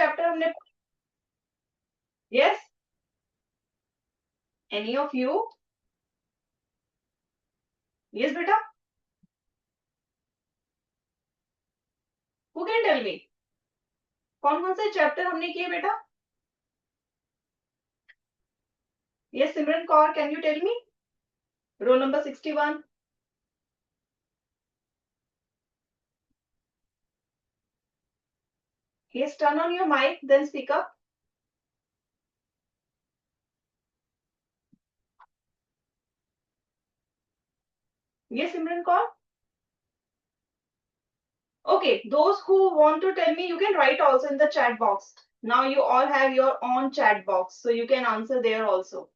Chapter हमने? Yes, any of you? Yes बेटा, who can tell me कौन कौन से चैप्टर हमने किए बेटा? Yes Simran Kaur, can you tell me? Roll number 61. Yes, turn on your mic, then speak up. Yes, Simran Kaur. Okay, those who want to tell me, you can write also in the chat box. Now you all have your own chat box, so you can answer there also.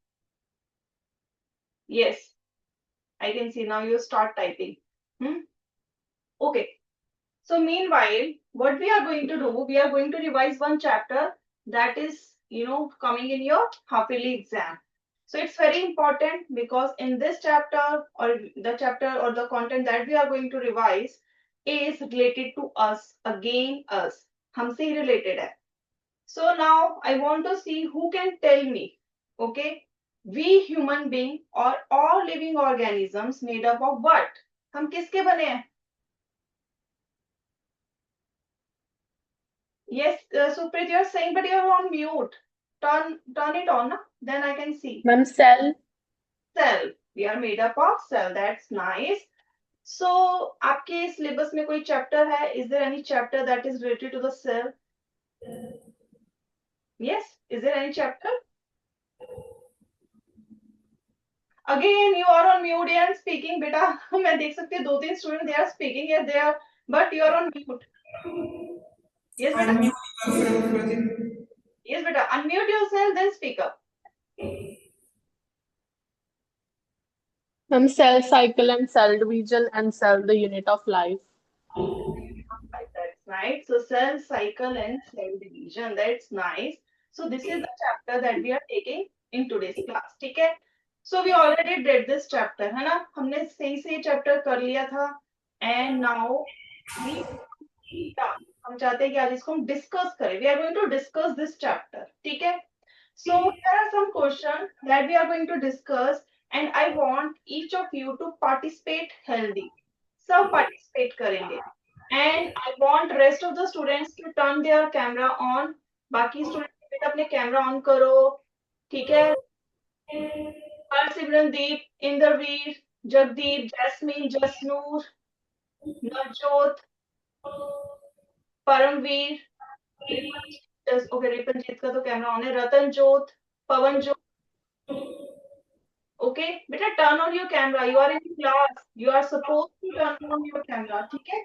Yes, I can see now you start typing. Okay. So meanwhile, what we are going to do, we are going to revise one chapter that is, coming in your half yearly exam. So it's very important because in this chapter or the chapter or the content that we are going to revise is related to us, again us. हमसे ही related है. So now I want to see who can tell me, okay, we human being or all living organisms made up of what? हम किसके बने हैं? Yes, Suprit, you're saying, but you're on mute. Turn it on, na? Then I can see. Ma'am, cell. Cell. We are made up of cell. That's nice. So, आपके syllabus में कोई chapter है? Is there any chapter that is related to the cell? Yes. Is there any chapter? Again, you are on mute and speaking, बेटा. मैं देख सकती हूँ 2-3 students they are speaking here, they are, but you are on mute. Yes, बेटा. Unmute yourself, Pratik. Yes, बेटा. Unmute yourself, then speak up. Ma'am, cell cycle and cell division and cell the unit of life. That's nice. So cell cycle and cell division. That's nice. So this is the chapter that we are taking in today's class. ठीक है? So we already did this chapter, है ना? हमने सही से chapter कर लिया था. And now we हम चाहते हैं कि आज इसको हम डिस्कस करें. We are going to discuss this chapter. ठीक है? So there are some questions that we are going to discuss, and I want each of you to participate healthy. सब participate करेंगे. And I want rest of the students to turn their camera on. बाकी students अपने camera on करो. ठीक है? Simrandeep, Indraveer, Jagdeep, jasmine, Jasnoor, Navjot, Paramvir, okay रिपनजीत का तो camera on है, रतन जोत, पवन जोत. Okay, बेटा turn on your camera. You are in class. You are supposed to turn on your camera. ठीक है?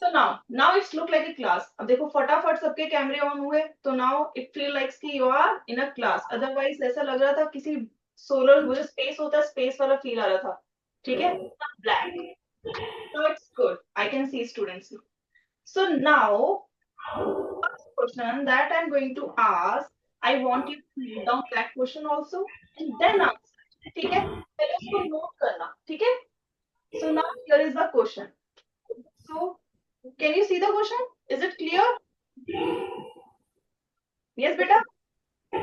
So now it's look like a class. अब देखो फटाफट सबके कैमरे ऑन हुए, तो now it feel like कि you are in a class. Otherwise ऐसा लग रहा था किसी सोलर वो जो स्पेस होता है स्पेस वाला फील आ रहा था. ठीक है? Black. So it's good. I can see students. So now first question that I'm going to ask, I want you to write down that question also and then answer. ठीक है? पहले उसको note करना. ठीक है? So now here is the question. So can you see the question? Is it clear? Yes, beta.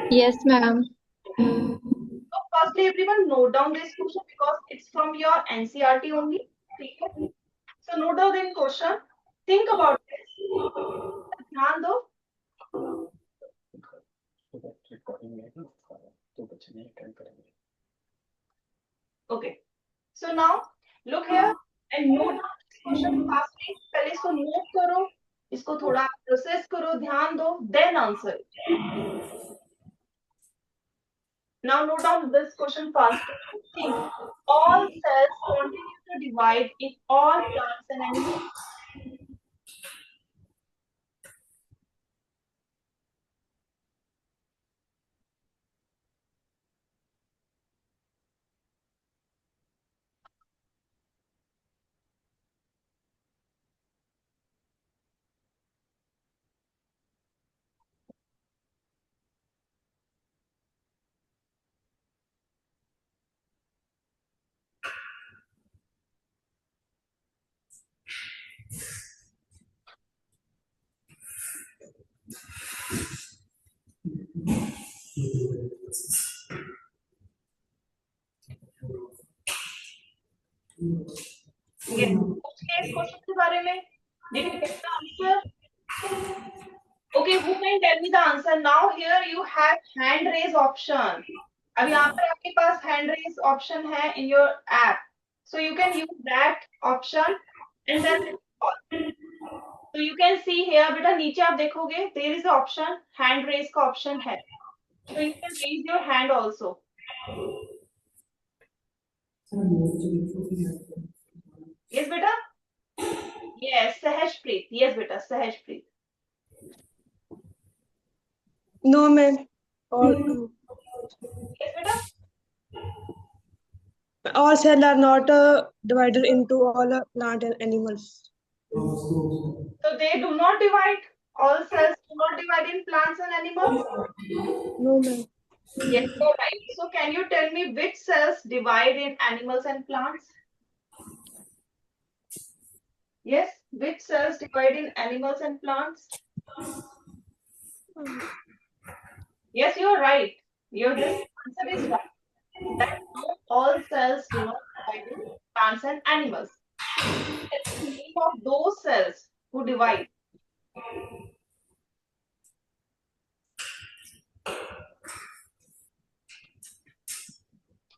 Yes, ma'am. So firstly, everyone note down this question because it's from your NCRT only. ठीक है? So note down the question. Think about this. ध्यान दो. Okay. So now look here and note down this question fastly. पहले इसको note करो, इसको थोड़ा process करो, ध्यान दो, then answer. Now note down this question fast. Think. All cells continue to divide in all plants and animals. Yes. पूछिए इस क्वेश्चन के बारे में. Did you get the answer? Okay, who can tell me the answer? Now here you have hand raise option. अब यहाँ पर आपके पास hand raise option है in your app. So you can use that option and then so you can see here बेटा नीचे आप देखोगे there is a option hand raise का option है. So you can raise your hand also. Yes बेटा. Yes Sahajpreet. Yes बेटा Sahajpreet. No, ma'am. All, Yes बेटा. all cells are not divided into all plant and animals. So they do not divide. All cells do not divide in plants and animals. No, ma'am. Yes, you're right. So can you tell me which cells divide in animals and plants? Yes, which cells divide in animals and plants? Yes, you're right. This answer is right. That no, all cells do not divide in plants and animals. Tell the name of those cells who divide.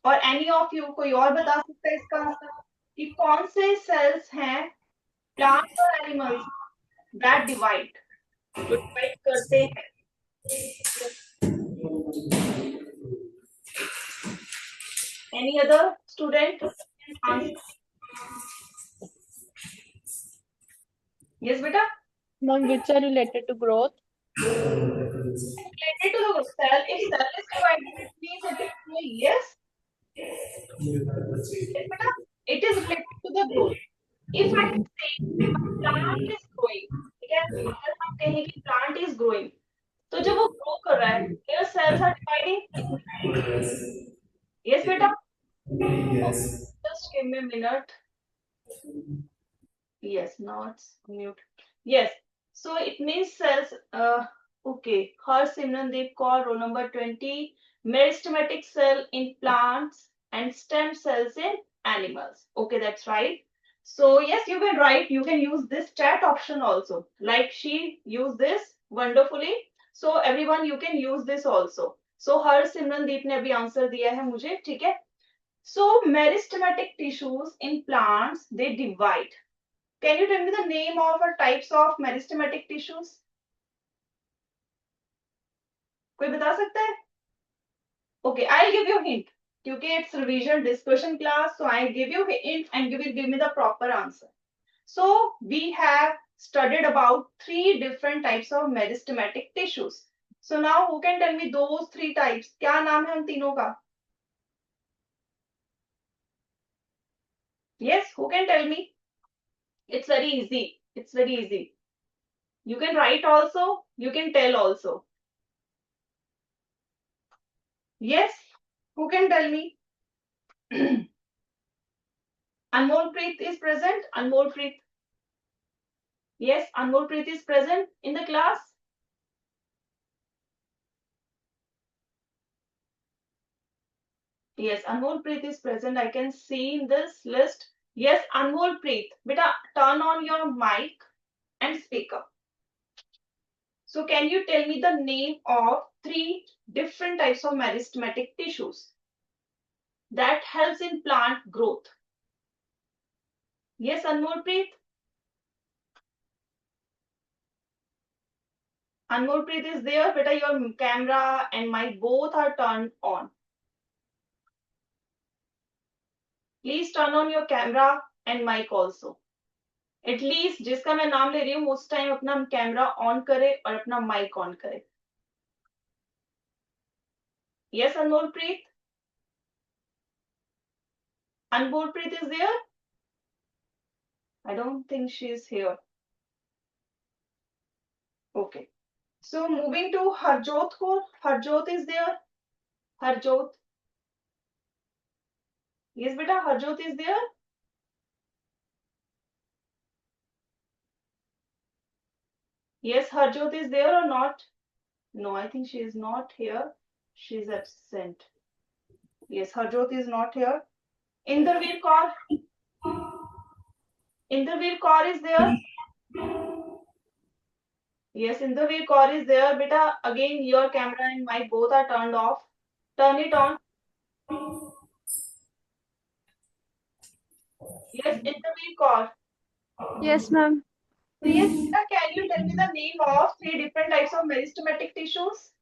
और any of you कोई और बता सकता है इसका answer कि कौन से cells हैं plants और animals that divide जो divide करते हैं. Any other student can answer? Yes, beta. Ma'am, which are related to growth? Related to the cell. If cell is divided, it means it is growing. Yes. Yes, beta. It is related to the growth. If I say plant is growing, ठीक है? अगर हम कहें कि plant is growing, तो जब वो grow कर रहा है, their cells are dividing. Yes, beta. Yes. Just give me a minute. Yes, now it's mute. Yes. So it means cells. Okay. Her Simrandeep Kaur, roll number 20. Meristematic cell in plants and stem cells in animals. Okay, that's right. So yes, you can write. You can use this chat option also. Like she used this wonderfully. So everyone, you can use this also. So her Simrandeep ने अभी answer दिया है मुझे, ठीक है? So meristematic tissues in plants they divide. Can you tell me the name of or types of meristematic tissues? कोई बता सकता है? Okay, I'll give you a hint. क्योंकि it's revision discussion class, so I give you a hint and you will give me the proper answer. So we have studied about 3 different types of meristematic tissues. So now who can tell me those 3 types? क्या नाम है उन तीनों का? Yes, who can tell me? It's very easy. It's very easy. You can write also, you can tell also. Yes, who can tell me? Anmol Preet is present. Anmol Preet. Yes, Anmol Preet is present in the class. Yes, Anmol Preet is present. I can see in this list. Yes, Anmol Preet. Beta, turn on your mic and speak up. So can you tell me the name of 3 different types of meristematic tissues that helps in plant growth? Yes, Anmol Preet. Anmol Preet is there. Beta, your camera and mic both are turned on. Please turn on your camera and mic also. At least जिसका मैं नाम ले रही हूँ उस time अपना camera on करे और अपना माइक ऑन करे. Yes Anmol Preet. Anmol Preet is there? I don't think she is here. Okay, so moving to Harjot को. Harjot is there? Harjot. Yes बेटा, Harjot is there? Yes, Harjot is there or not? No, I think she is not here. She is absent. Yes, Harjot is not here. Inderveer Kaur. Inderveer Kaur is there. Yes, Inderveer Kaur is there. Beta, again your camera and mic both are turned off. Turn it on. Yes, Inderveer Kaur. Yes, ma'am. So yes, Beta, can you tell me the name of 3 different types of meristematic tissues?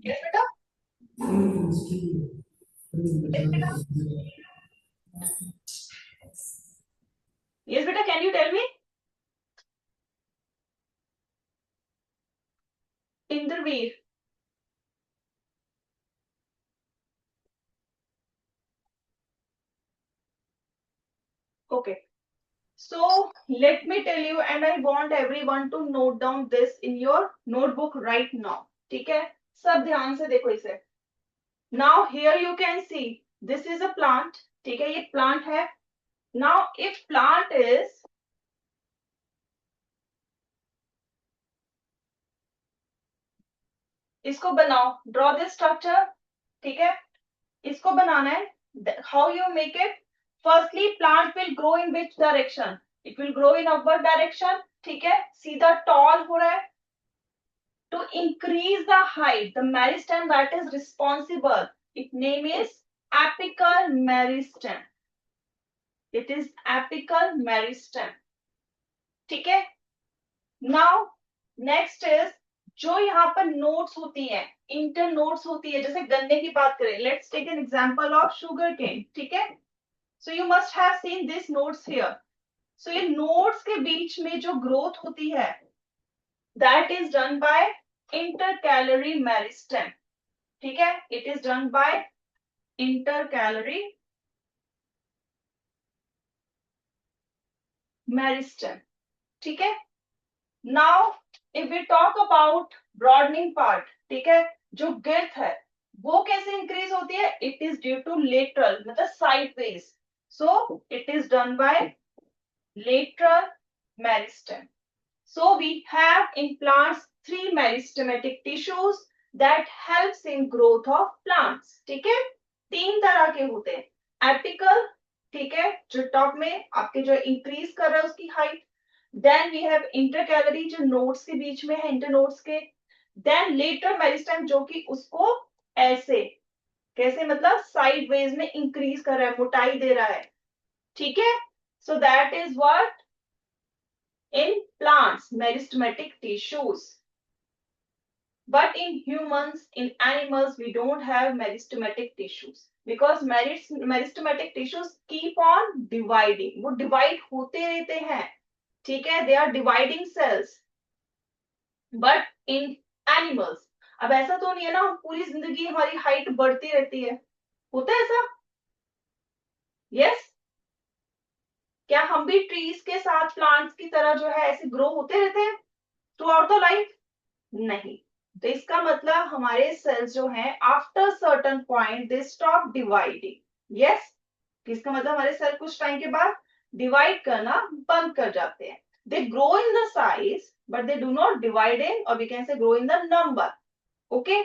Yes, Beta. Yes, Beta. Yes, Beta, can you tell me? Inderveer. Okay. So let me tell you, and I want everyone to note down this in your notebook right now. ठीक है? सब ध्यान से देखो इसे. Now here you can see this is a plant. ठीक है? ये plant है. Now if plant is इसको बनाओ. Draw this structure. ठीक है? इसको बनाना है. How you make it? Firstly, plant will grow in which direction? It will grow in upward direction. ठीक है? सीधा tall हो रहा है. To increase the height, the meristem that is responsible, its name is apical meristem. It is apical meristem. ठीक है? Now next is जो यहाँ पर nodes होती है, inter nodes होती है, जैसे गन्ने की बात करें. Let's take an example of sugarcane. ठीक है? So you must have seen these nodes here. So ये nodes के बीच में जो growth होती है, that is done by intercalary meristem. ठीक है? It is done by intercalary meristem. ठीक है? Now if we talk about broadening part, ठीक है, जो girth है वो कैसे increase होती है? It is due to lateral, मतलब sideways. So it is done by lateral meristem. So we have in plants 3 meristematic tissues that helps in growth of plants. ठीक है? 3 तरह के होते हैं. Apical, ठीक है, जो टॉप में आपके जो इंक्रीज कर रहा है उसकी height. Then we have intercalary जो नोड्स के बीच में है, इंटरनोड्स के. देन लेटर मेरिस्टेम जो कि उसको ऐसे कैसे मतलब साइडवेज में इंक्रीज कर रहा है, मोटाई दे रहा है. ठीक है? So that is what in plants meristematic tissues. But in humans, in animals, we don't have meristematic tissues because meristematic tissues keep on dividing. वो divide होते रहते हैं. ठीक है? They are dividing cells. But in animals, अब ऐसा तो नहीं है ना हम पूरी जिंदगी हमारी हाइट बढ़ती रहती है. होता है ऐसा? Yes? क्या हम भी ट्रीज के साथ प्लांट्स की तरह जो है ऐसे ग्रो होते रहते हैं थ्रू आउट द लाइफ? नहीं. तो इसका मतलब हमारे सेल्स जो हैं after certain point they stop dividing. Yes, इसका मतलब हमारे सेल कुछ टाइम के बाद डिवाइड करना बंद कर जाते हैं. They grow in the size but they do not divide in, और we can say grow in the number. Okay,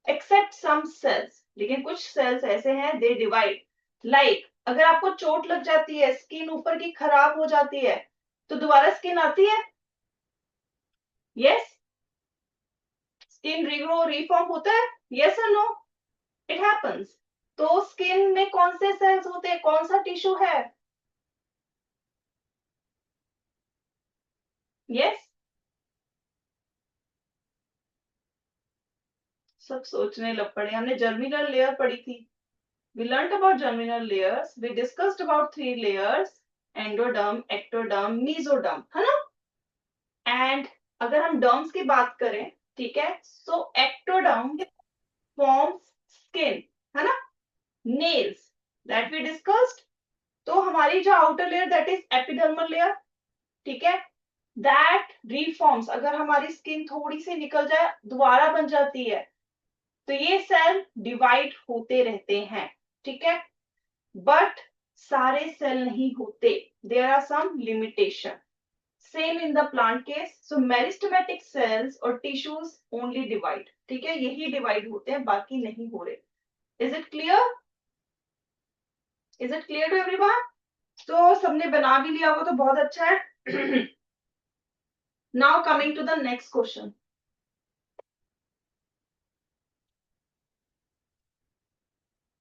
except some cells. लेकिन कुछ सेल्स ऐसे हैं दे डिवाइड. लाइक अगर आपको चोट लग जाती है, स्किन ऊपर की खराब हो जाती है, तो दोबारा स्किन आती है? यस, स्किन रीग्रो रिफॉर्म होता है? यस और नो? It happens. तो स्किन में कौन से सेल्स होते हैं, कौन सा टिश्यू है? यस, सब सोचने लग पड़े. हमने जर्मिनल लेयर पढ़ी थी. We learnt about germinal layers. We discussed about 3 layers: endoderm, ectoderm, mesoderm, है ना? And अगर हम डर्म्स की बात करें, ठीक है, so ectoderm forms skin, है ना? Nails that we discussed. तो हमारी जो outer layer that is epidermal layer, ठीक है, that reforms. अगर हमारी स्किन थोड़ी सी निकल जाए दोबारा बन जाती है. तो ये सेल डिवाइड होते रहते हैं. ठीक है, बट सारे सेल नहीं होते. There are some limitation. Same in the plant case. So meristematic cells और टिश्यूज ओनली डिवाइड. ठीक है, यही डिवाइड होते हैं, बाकी नहीं हो रहे. Is it clear? Is it clear to everyone? तो सबने बना भी लिया होगा तो बहुत अच्छा है. Now coming to the next question.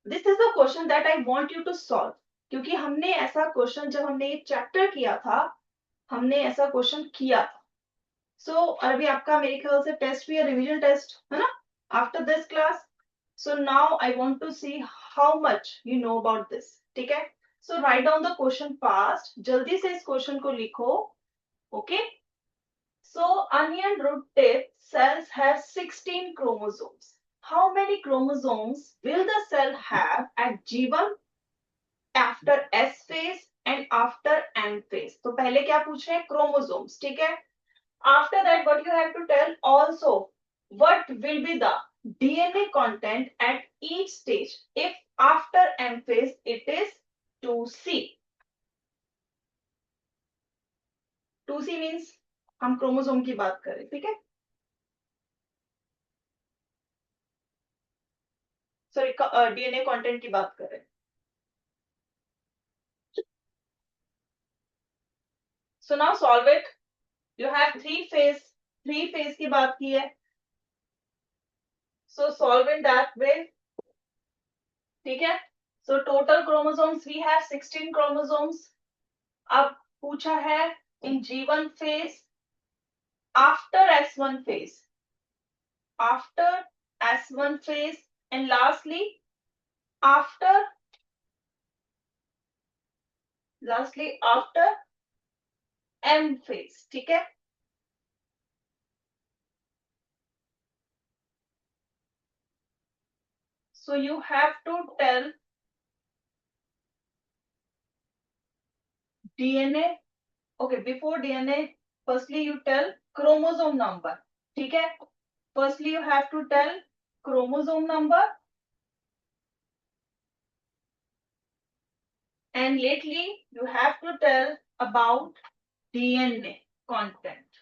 This is the question that I want you to solve. क्योंकि हमने ऐसा क्वेश्चन जब हमने ये चैप्टर किया था, हमने ऐसा क्वेश्चन किया था. सो अभी आपका मेरे ख्याल से टेस्ट भी है, रिवीजन टेस्ट है ना, after this class. So now I want to see how much you know about this. ठीक है, so write down the question fast. जल्दी से इस क्वेश्चन को लिखो. Okay. So onion root tip cells have 16 chromosomes. How many chromosomes will the cell have at G1, after S phase and after M phase? तो पहले क्या पूछ रहे हैं? Chromosomes. ठीक है. After that, what you have to tell also, what will be the DNA content at each stage? If after M phase it is 2C. 2C means हम chromosome की बात करें. ठीक है, सॉरी डीएनए कंटेंट की बात करें. So now solve it. You have three phase की बात की है. So solve in that way. ठीक है. So total chromosomes we have 16 chromosomes. अब पूछा है in G1 phase, after S1 phase, after S1 phase, and lastly after M phase. ठीक है. So you have to tell DNA. Okay, before DNA, firstly you tell chromosome number. ठीक है. Firstly you have to tell chromosome number, and lately you have to tell about DNA content.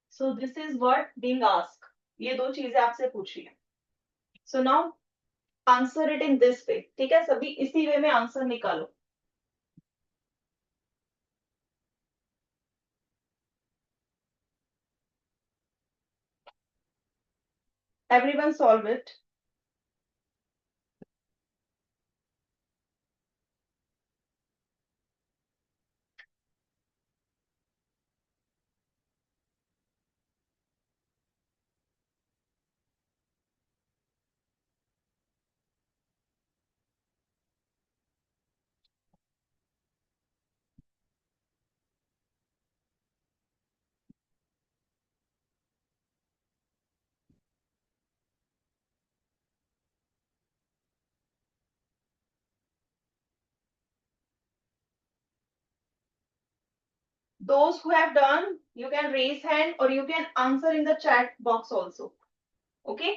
So this is what being asked. ये दो चीजें आपसे पूछी है. So now answer it in this way. ठीक है, सभी इसी वे में आंसर निकालो. Everyone solve it. Those who have done, you can raise hand or you can answer in the chat box also. Okay.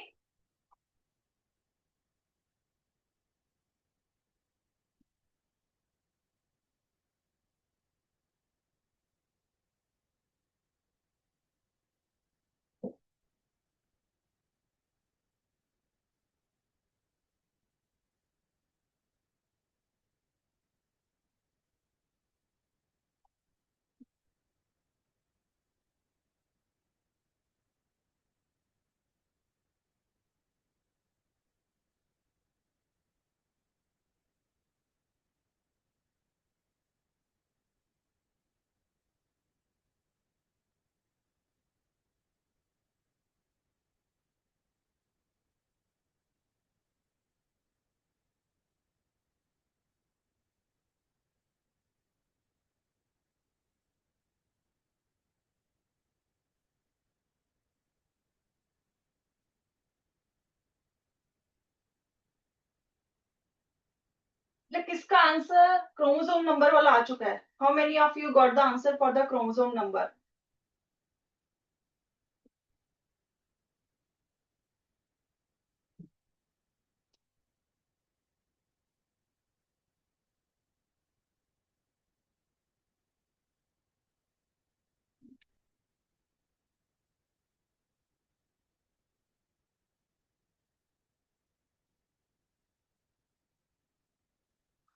किसका आंसर क्रोमोसोम नंबर वाला आ चुका है? How many of you got the answer for the chromosome number?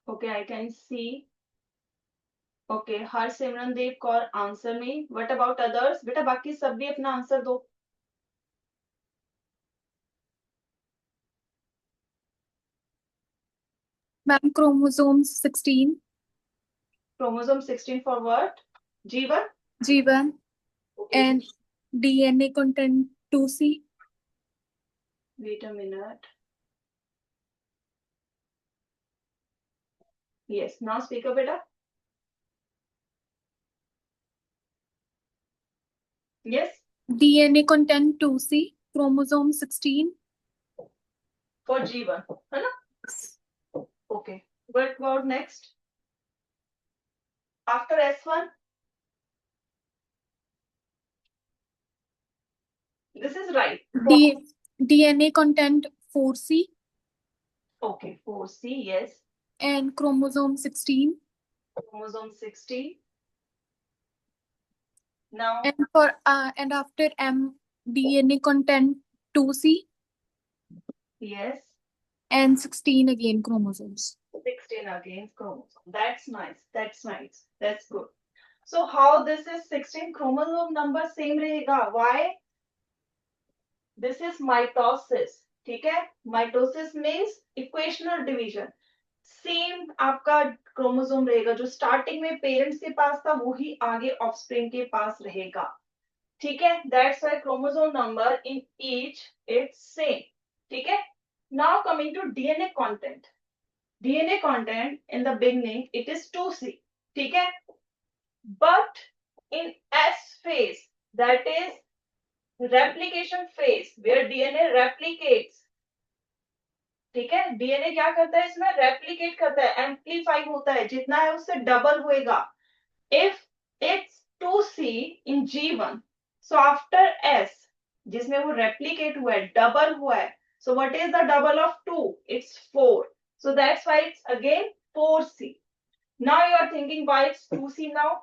Okay, I can see. Okay, her Simrandeep Kaur answer me. What about others? बेटा बाकी सब भी अपना answer दो. Ma'am, chromosome 16. Chromosome 16 for what? G1? G1. Okay. And DNA content 2C. Wait a minute. Yes, now speak up, beta. Yes, DNA content 2C. Chromosome 16. for G1. है ना? Okay. What about next? After S1? This is right. DNA content 4C. Okay, 4C, yes. And chromosome 16. Chromosome 16. Now, And after M, DNA content 2C. yes. And 16 again chromosomes. 16 again chromosome. That's nice. That's nice. That's good. So how this is 16 chromosome number same रहेगा? Why? This is mitosis. ठीक है? Mitosis means equational division. Same आपका chromosome रहेगा जो starting में parents के पास था वही आगे ऑफस्प्रिंग के पास रहेगा. ठीक है? That's why chromosome number in each it's same. ठीक है? Now coming to DNA content. DNA content in the beginning it is 2C. ठीक है? But in S phase, that is replication phase where DNA replicates. ठीक है? DNA क्या करता है इसमें? रेप्लिकेट करता है, एम्पलीफाई होता है, जितना है उससे डबल होएगा. If it's 2C in G1, so after S जिसमें वो रेप्लिकेट हुआ है, डबल हुआ है, so what is the double of 2? It's 4. So that's why it's again 4C. Now you are thinking why it's 2C now?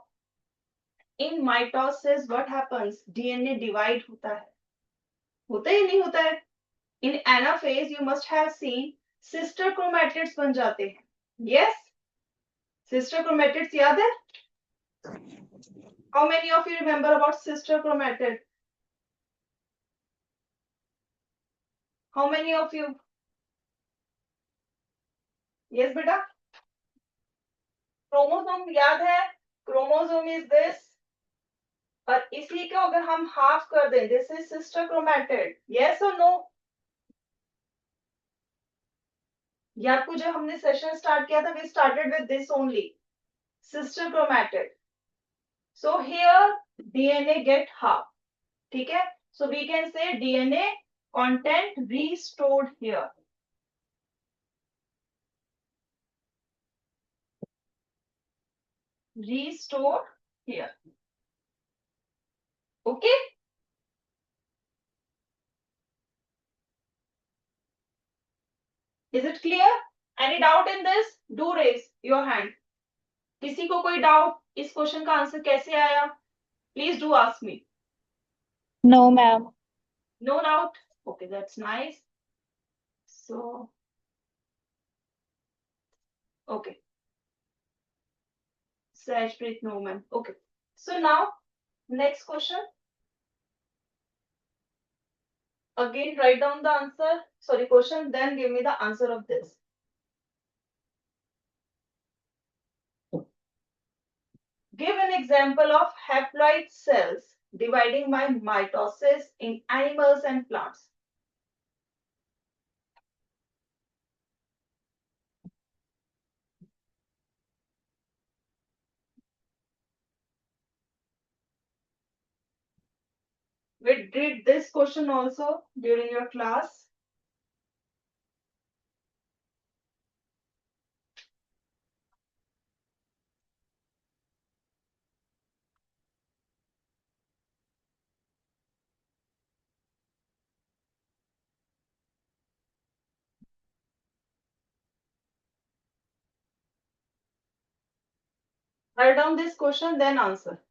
In mitosis what happens? DNA divide होता है. होता ही नहीं होता है. In anaphase you must have seen sister chromatids बन जाते हैं. Yes? Sister chromatids याद है? How many of you remember about sister chromatid? How many of you? Yes बेटा? क्रोमोसोम याद है? Chromosome is this. और इसी को अगर हम हाफ कर दें, this is sister chromatid. Yes और नो? याद को जब हमने सेशन स्टार्ट किया था, we started with this only, sister chromatid. So here DNA get half. ठीक है? So we can say DNA content restored here. Restored here. Okay? Is it clear? Any doubt in this? Do raise your hand. किसी को कोई doubt इस question का answer कैसे आया? Please do ask me. No, ma'am. No doubt? Okay, that's nice. So, okay. Sajpreet, no ma'am. Okay. So now, next question. Again, write down the answer. Sorry, question. Then give me the answer of this. Give an example of haploid cells dividing by mitosis in animals and plants. We did this question also during your class. Write down this question, then answer.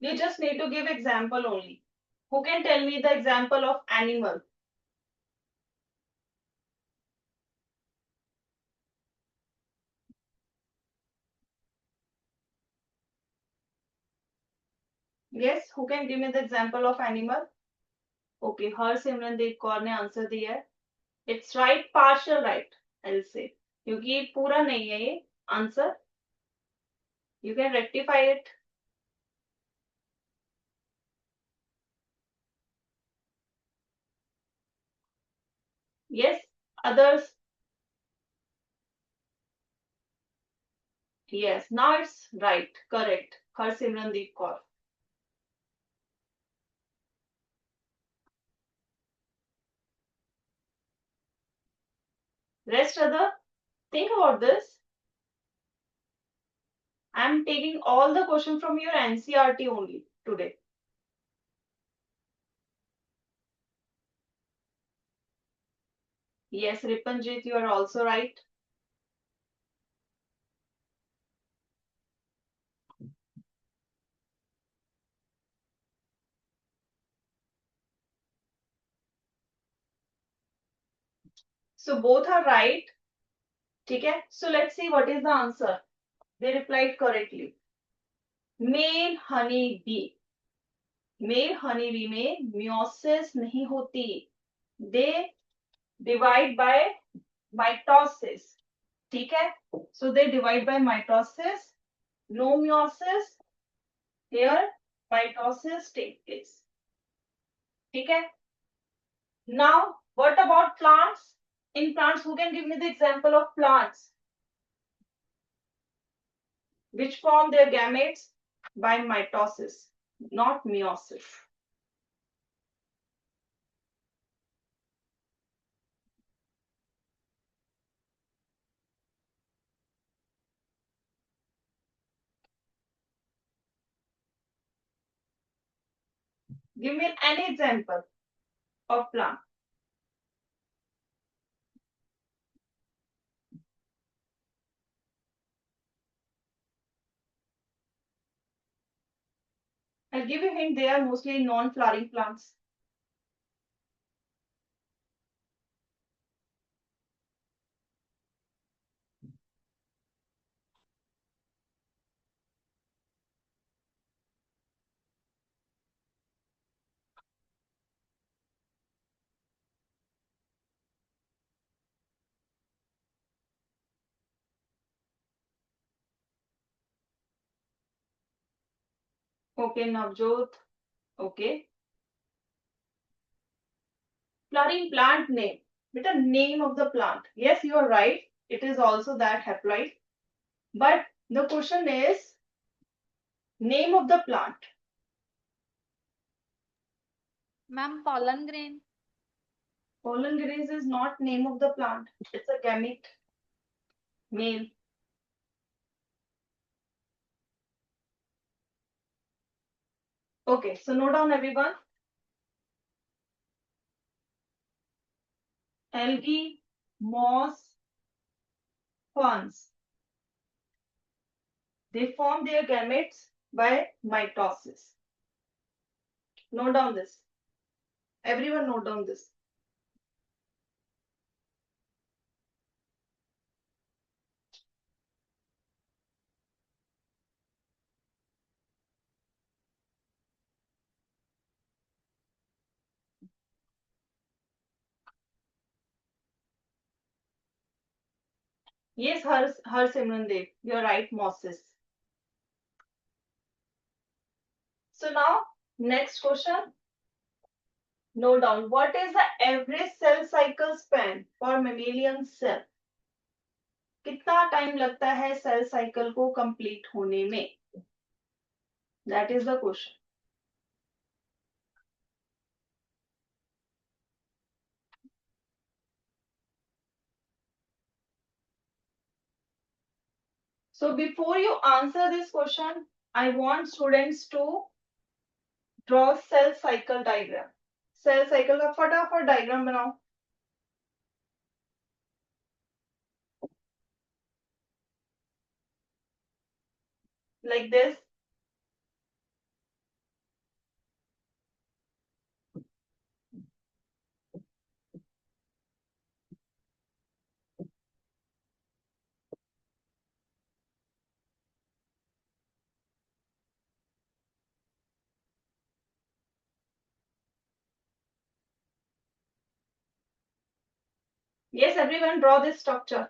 You just need to give example only. Who can tell me the example of animal? Yes, who can give me the example of animal? Okay, हर सिमरनदीप कौर ने answer दिया है. It's right, partial right, I'll say. क्योंकि ये पूरा नहीं है ये answer. You can rectify it. Yes, others. Yes, now it's right, correct. Her Simrandeep Kaur. Rest other, think about this. I'm taking all the question from your NCRT only today. Yes, Ripanjit, you are also right. So both are right. Okay, so let's see what is the answer. They replied correctly. Male honey bee. Male honey bee में meiosis नहीं होती. They divide by mitosis. ठीक है? So they divide by mitosis. No meiosis. Here mitosis take place. ठीक है? Now what about plants? In plants, who can give me the example of plants which form their gametes by mitosis, not meiosis? Give me any example of plant. I'll give you a hint, they are mostly non-flowering plants. Okay, Navjot. Okay. Flowering plant name. Beta, name of the plant. Yes, you are right. It is also that haploid. But the question is name of the plant. Ma'am, pollen grain. Pollen grains is not name of the plant. It's a gamete. Male. Okay, so note down everyone. Algae, moss, ferns. They form their gametes by mitosis. Note down this. Everyone note down this. Yes, Har Simrandev, you're right, mosses. So now, next question. Note down, what is the average cell cycle span for mammalian cell? कितना time लगता है cell cycle को complete होने में? That is the question. So before you answer this question, I want students to draw cell cycle diagram. Cell cycle का फटाफट diagram बनाओ. Like this. Yes, everyone draw this structure.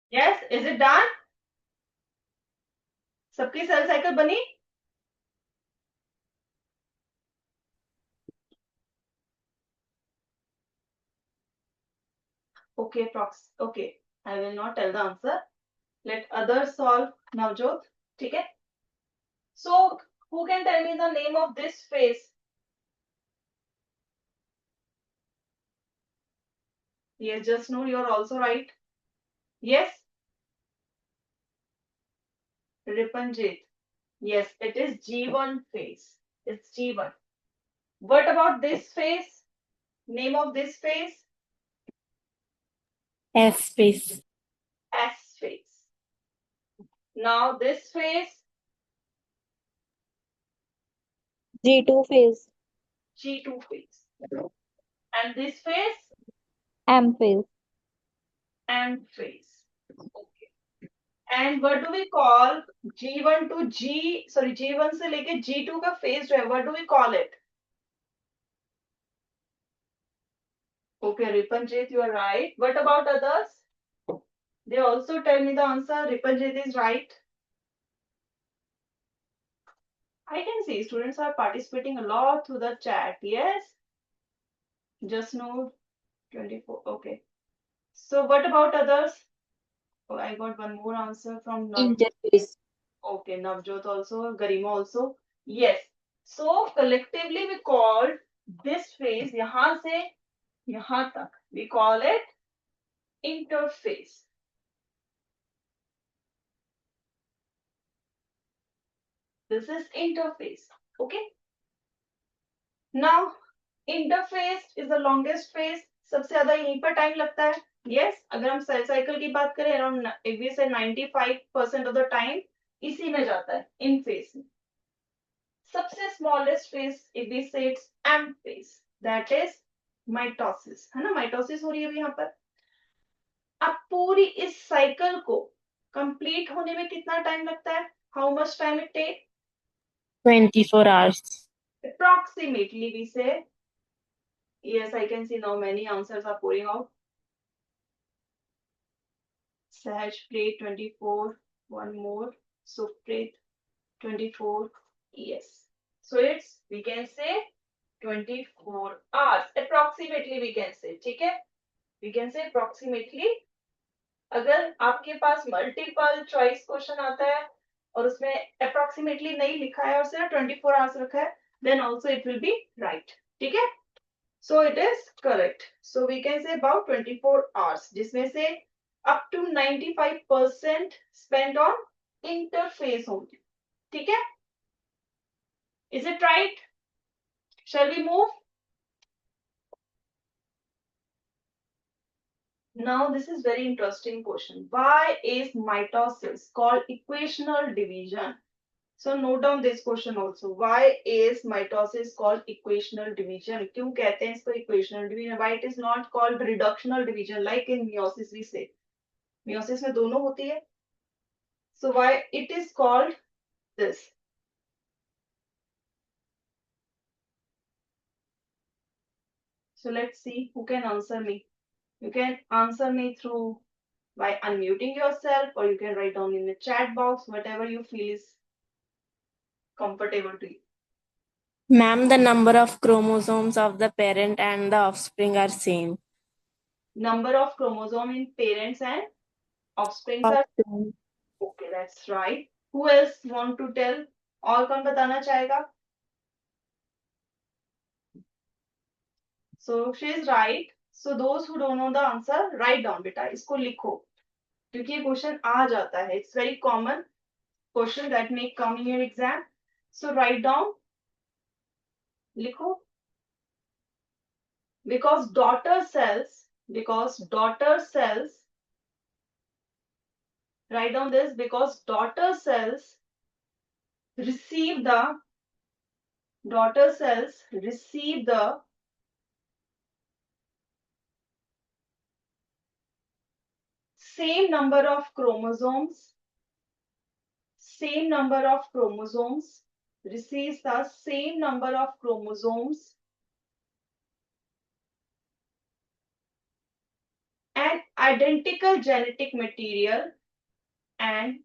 Yes, is it done? सबकी cell cycle बनी? Okay, okay. I will not tell the answer. Let others solve. Navjot, ठीक है? So, who can tell me the name of this phase? Yes, just know you're also right. Yes, Ripanjit. Yes, it is G1 phase. It's G1. What about this phase? Name of this phase? S phase. S phase. Now this phase? G2 phase. G2 phase. And this phase? M phase. M phase. Okay. And what do we call G1 to G1 से लेके G2 का phase जो है, what do we call it? Okay, Ripanjit, you are right. What about others? They also tell me the answer. Ripanjit is right. I can see students are participating a lot through the chat. Yes. Just know 24. Okay. So what about others? Oh, I got one more answer from Navjot. Interphase. Okay, Navjot also, Garima also. Yes. So collectively we called this phase यहाँ से यहाँ तक. We call it interphase. This is interphase. Okay. Now interface is the longest phase. सबसे ज्यादा यहीं पर time लगता है. यस, अगर हम सेल साइकिल की बात करें अराउंड एक भी से 95% ऑफ द टाइम इसी में जाता है, इन फेज में. सबसे smallest phase if we say it's M phase, that is mitosis. है ना, माइटोसिस हो रही है अभी यहाँ पर. अब पूरी इस साइकिल को कंप्लीट होने में कितना टाइम लगता है? How much time it take? 24 hours. Approximately we say. Yes, I can see now many answers are pouring out. Sahaj played 24. One more. Supreet 24. Yes. So it's, we can say 24 hours. Approximately we can say. ठीक है? We can say approximately. अगर आपके पास multiple choice question आता है और उसमें approximately नहीं लिखा है और सिर्फ 24 hours रखा है, then also it will be right. ठीक है? So it is correct. So we can say about 24 hours, जिसमें से up to 95% spent on interface only. ठीक है? Is it right? Shall we move? Now this is very interesting question. Why is mitosis called equational division? So note down this question also. Why is mitosis called equational division? क्यों कहते हैं इसको equational division? Why it is not called reductional division like in meiosis we say? Meiosis में दोनों होती है. So why it is called this? So let's see who can answer me. You can answer me through by unmuting yourself, or you can write down in the chat box, whatever you feel is comfortable to you. Ma'am, the number of chromosomes of the parent and the offspring are same. Number of chromosome in parents and offspring are okay, that's right. Who else want to tell? और कौन बताना चाहेगा? So she is right. So those who don't know the answer, write down बेटा, इसको लिखो क्योंकि ये question आ जाता है. It's very common question that may come in your exam. So write down, लिखो. Because daughter cells, write down this, because daughter cells receive the same number of chromosomes, receives the same number of chromosomes and identical genetic material as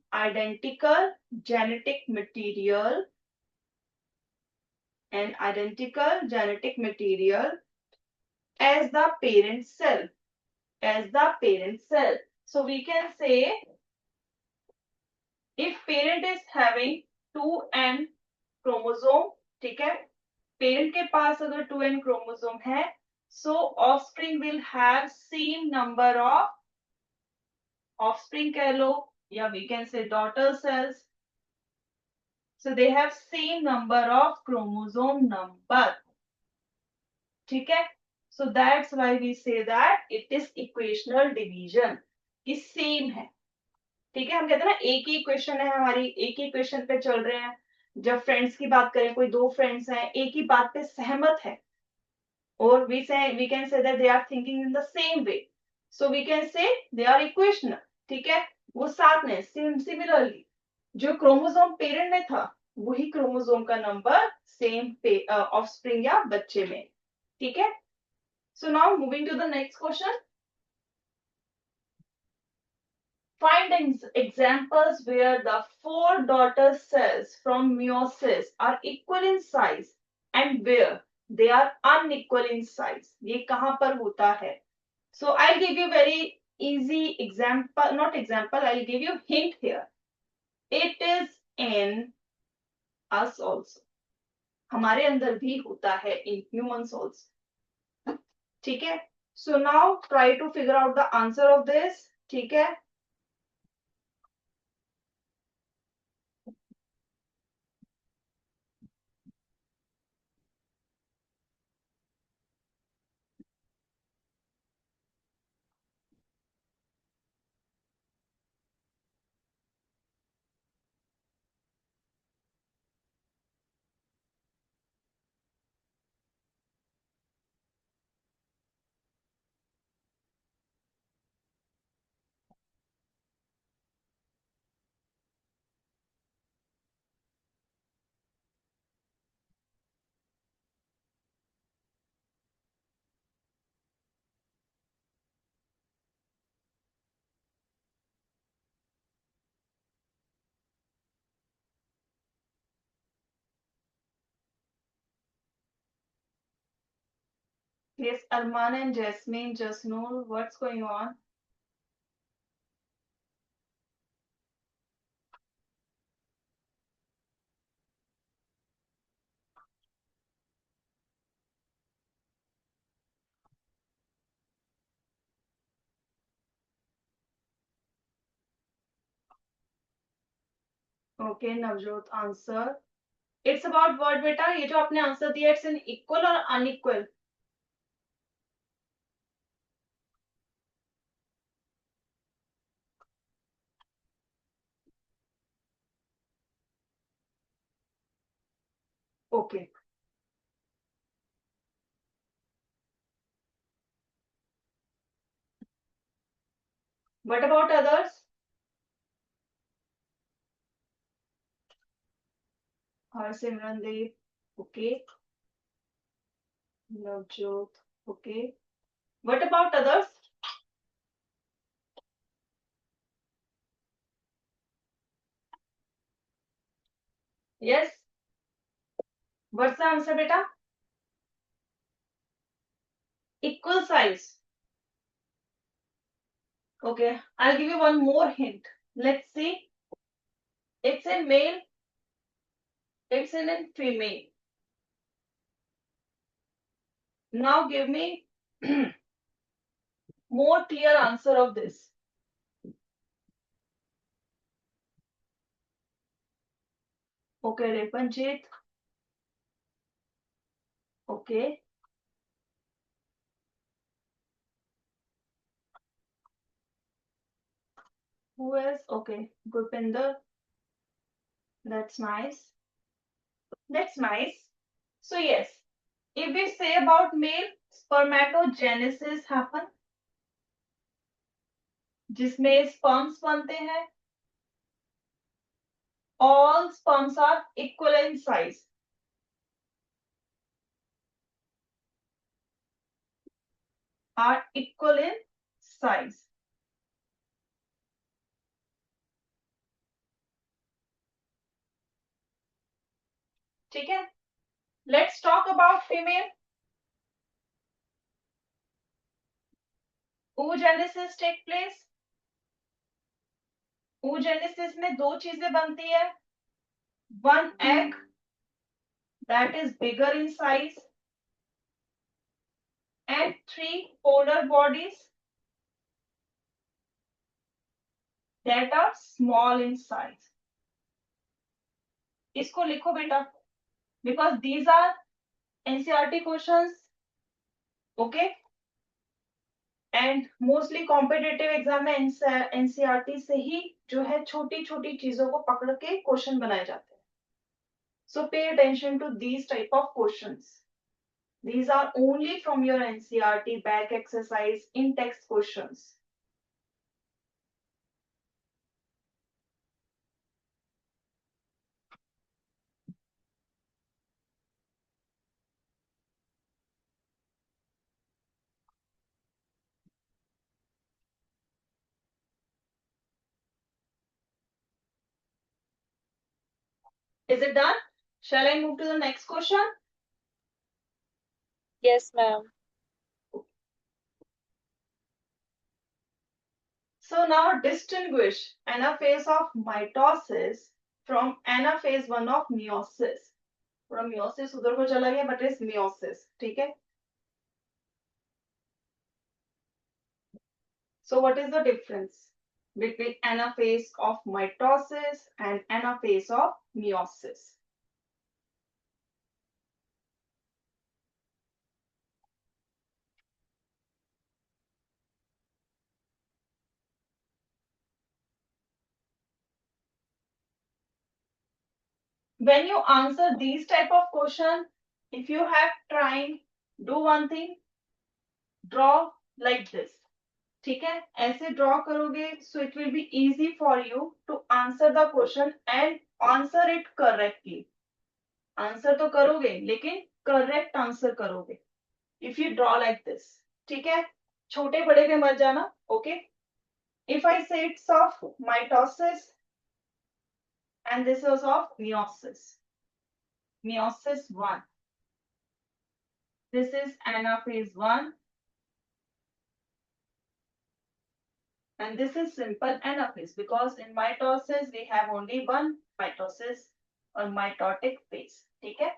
the parent cell. So we can say if parent is having 2n chromosome, ठीक है, parent के पास अगर 2n chromosome है, so offspring will have same number of offspring कह लो, या we can say daughter cells. So they have same number of chromosome number. ठीक है? So that's why we say that it is equational division. कि same है. ठीक है, हम कहते हैं ना एक ही इक्वेशन है हमारी, एक ही इक्वेशन पे चल रहे हैं. जब फ्रेंड्स की बात करें, कोई दो फ्रेंड्स हैं, एक ही बात पे सहमत है, और we can say that they are thinking in the same way, so we can say they are equational. ठीक है, वो साथ में सिमिलरली जो क्रोमोसोम पेरेंट में था वही क्रोमोसोम का नंबर सेम ऑफस्प्रिंग या बच्चे में. ठीक है, so now moving to the next question. Find examples where the 4 daughter cells from meiosis are equal in size and where they are unequal in size. ये कहाँ पर होता है? So I'll give you very easy example, not example, I'll give you hint here. It is in us also. हमारे अंदर भी होता है, in humans also. ठीक है? So now try to figure out the answer of this. ठीक है? Yes, Arman and Jasmine, Jasnoor, what's going on? Okay, Navjot, answer. It's about what बेटा? ये जो आपने आंसर दिया, it's in equal or unequal? Okay. What about others? Simrandeep, okay. Navjot, okay. What about others? Yes. What's the answer, beta? Equal size. Okay, I'll give you one more hint. Let's see. It's in male. It's in female. Now give me more clear answer of this. Okay, Repanjit. Okay. Who else? Okay, Gurpinder. That's nice. That's nice. So yes, if we say about male, spermatogenesis happen, जिसमें sperms बनते हैं. All sperms are equal in size. Are equal in size. ठीक है? Let's talk about female. oogenesis take place. oogenesis में दो चीजें बनती है. One egg that is bigger in size and three polar bodies that are small in size. इसको लिखो बेटा, because these are NCERT questions. Okay, and mostly competitive exam में NCERT से ही जो है छोटी छोटी चीजों को पकड़ के क्वेश्चन बनाए जाते हैं. So pay attention to these type of questions. These are only from your NCERT back exercise in text questions. Is it done? Shall I move to the next question? Yes, ma'am. So now distinguish anaphase of mitosis from anaphase 1 of meiosis. थोड़ा meiosis उधर को चला गया, but it's meiosis. ठीक है? So what is the difference between anaphase of mitosis and anaphase of meiosis? When you answer these type of question, if you have time, do one thing, draw like this. ठीक है? ऐसे draw करोगे, so it will be easy for you to answer the question and answer it correctly. Answer तो करोगे, लेकिन correct answer करोगे. If you draw like this, ठीक है? छोटे बड़े पे मत जाना, okay? If I say it's of mitosis and this is of meiosis. Meiosis 1. This is anaphase 1. And this is simple anaphase because in mitosis we have only one mitosis or mitotic phase. ठीक है?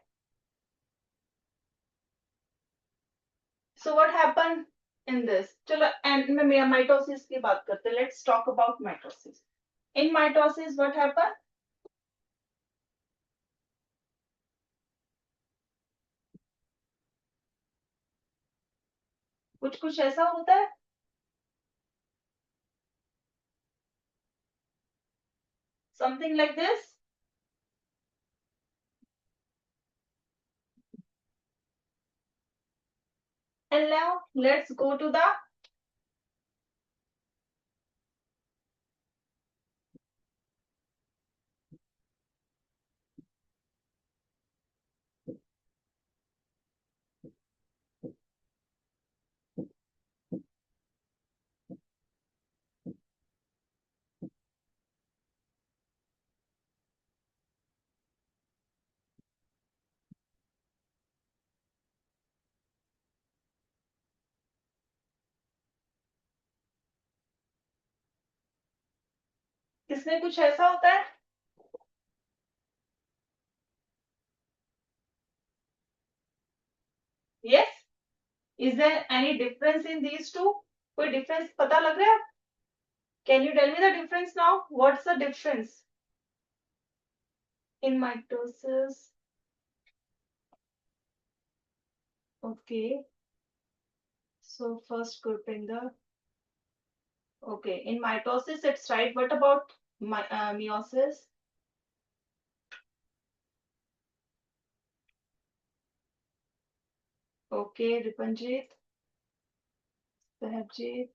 So what happened in this? चलो and mitosis की बात करते हैं. Let's talk about mitosis. In mitosis, what happened? कुछ कुछ ऐसा होता है. Something like this. And now let's go to the इसमें कुछ ऐसा होता है. Yes? Is there any difference in these two? कोई difference पता लग रहा है? Can you tell me the difference now? What's the difference in mitosis? Okay. So first grouping the. Okay, in mitosis it's right. What about meiosis? Okay, Ripanjit, Sahajit.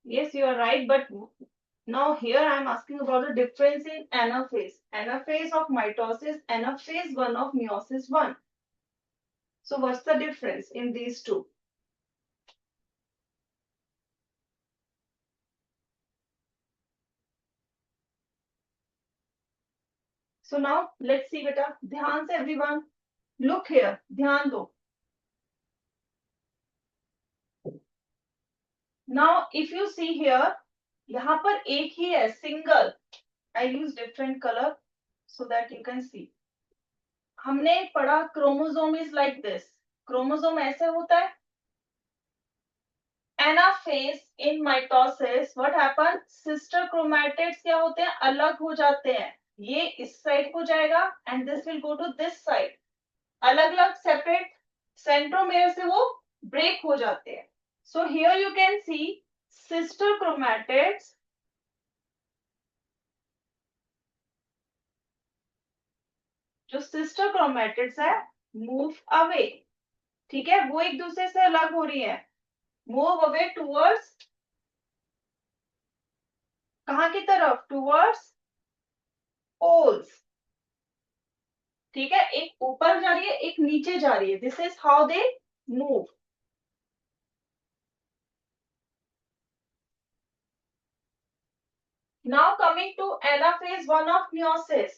Yes, you are right, but now here I am asking about the difference in anaphase. Anaphase of mitosis, anaphase 1 of meiosis 1. So what's the difference in these two? So now let's see beta. ध्यान से everyone. Look here. ध्यान दो. Now if you see here, यहाँ पर एक ही है single. I use different color so that you can see. हमने पढ़ा chromosome is like this. Chromosome ऐसे होता है. Anaphase in mitosis, what happens? Sister chromatids क्या होते हैं? अलग हो जाते हैं. ये इस साइड को जाएगा and this will go to this side. अलग अलग separate centromere से वो break हो जाते हैं. So here you can see sister chromatids जो sister chromatids है move away. ठीक है, वो एक दूसरे से अलग हो रही है. Move away towards कहाँ की तरफ? Towards poles. ठीक है, एक ऊपर जा रही है, एक नीचे जा रही है. This is how they move. Now coming to anaphase 1 of meiosis.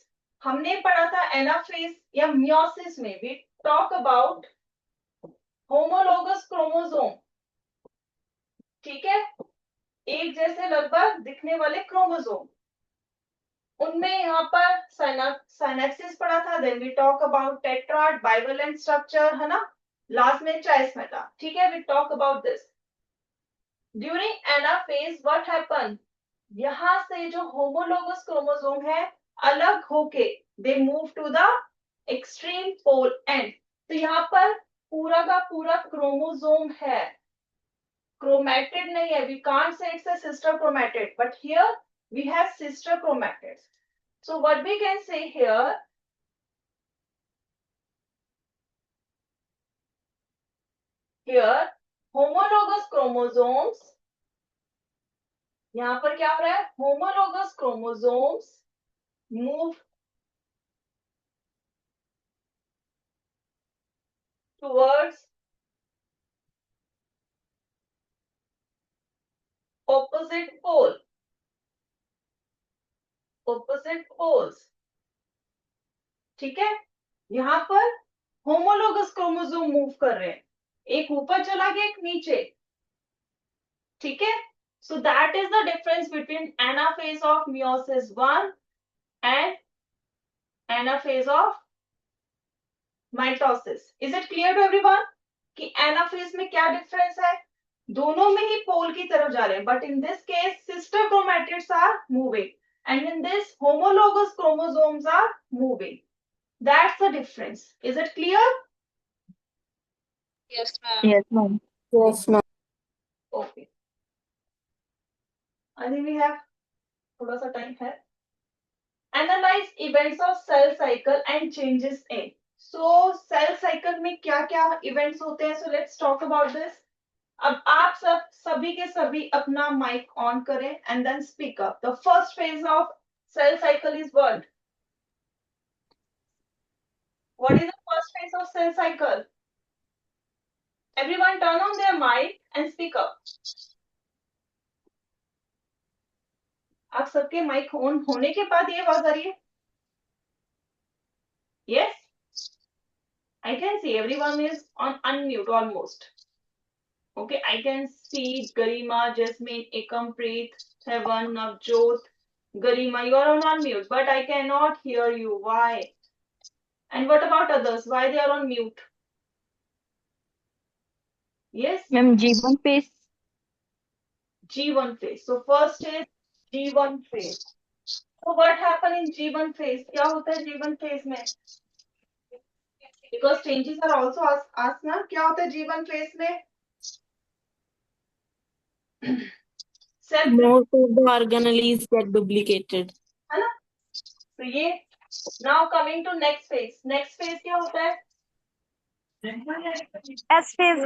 हमने पढ़ा था anaphase या meiosis में we talk about homologous chromosome. ठीक है, एक जैसे लगभग दिखने वाले क्रोमोसोम. उनमें यहाँ पर synapses पढ़ा था. Then we talk about tetrad, bivalent structure, है ना. लास्ट में trichmeta. ठीक है, we talk about this. During anaphase what happened? यहाँ से जो homologous chromosome है अलग होके they move to the extreme pole end. तो यहाँ पर पूरा का पूरा क्रोमोसोम है, chromatid नहीं है. We can't say it's a sister chromatid, but here we have sister chromatids. So what we can say here, homologous chromosomes, यहाँ पर क्या हो रहा है? Homologous chromosomes move towards opposite pole. Opposite poles. ठीक है, यहाँ पर homologous chromosome मूव कर रहे हैं. एक ऊपर चला गया, एक नीचे. ठीक है, so that is the difference between anaphase of meiosis 1 and anaphase of mitosis. Is it clear to everyone कि anaphase में क्या difference है? दोनों में ही पोल की तरफ जा रहे हैं, but in this case sister chromatids are moving and in this homologous chromosomes are moving. That's the difference. Is it clear? Yes, ma'am. Yes, ma'am. Yes, ma'am. Okay. I think we have थोड़ा सा time है. Analyze events of cell cycle and changes in. So cell cycle में क्या क्या events होते हैं? So let's talk about this. अब आप सभी के सभी अपना mic on करें and then speak up. The first phase of cell cycle is what? What is the first phase of cell cycle? Everyone turn on their mic and speak up. आप सबके mic on होने के बाद ये आवाज आ रही है? Yes? I can see everyone is on unmute almost. Okay, I can see Garima, Jasmine, Ekampreet, Heaven, Navjot, Garima, you are on unmute, but I cannot hear you. Why? And what about others? Why they are on mute? Yes, Ma'am, G1 phase. G1 phase. So first is G1 phase. So what happened in G1 phase? क्या होता है G1 phase में? Because changes are also asked ना, क्या होता है G1 phase में? Self, Most of the organelles get duplicated. है ना? तो ये now coming to next phase. Next phase क्या होता है? S phase.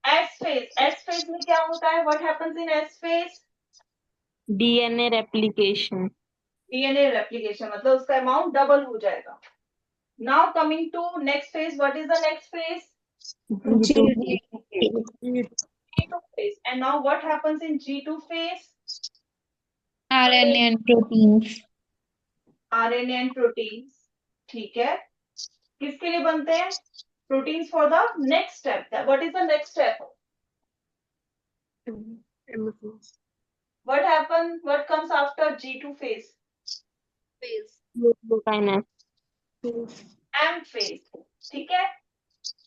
S phase. S phase में क्या होता है? What happens in S phase? DNA replication. DNA replication. मतलब उसका amount double हो जाएगा. Now coming to next phase. What is the next phase? G2. G2 phase. And now what happens in G2 phase? RNA and proteins. RNA and proteins. ठीक है. किसके लिए बनते हैं? Proteins for the next step. What is the next step? What happens? What comes after G2 phase? Nucleokinase. M phase. ठीक है.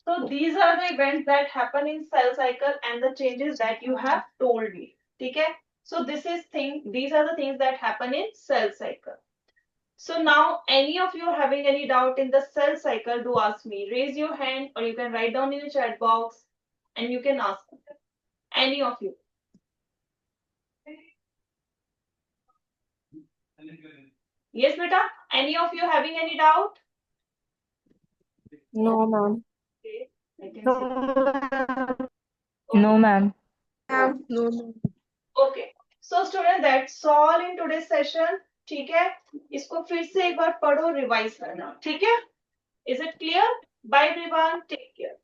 So these are the events that happen in cell cycle and the changes that you have told me. ठीक है. So these are the things that happen in cell cycle. So now any of you having any doubt in the cell cycle, do ask me. Raise your hand or you can write down in the chat box and you can ask any of you. Yes, beta. Any of you having any doubt? No, ma'am. Okay. I can see. No, ma'am. No. Okay. So student, that's all in today's session. ठीक है. इसको फिर से एक बार पढ़ो, revise करना. ठीक है. Is it clear? Bye everyone. Take care.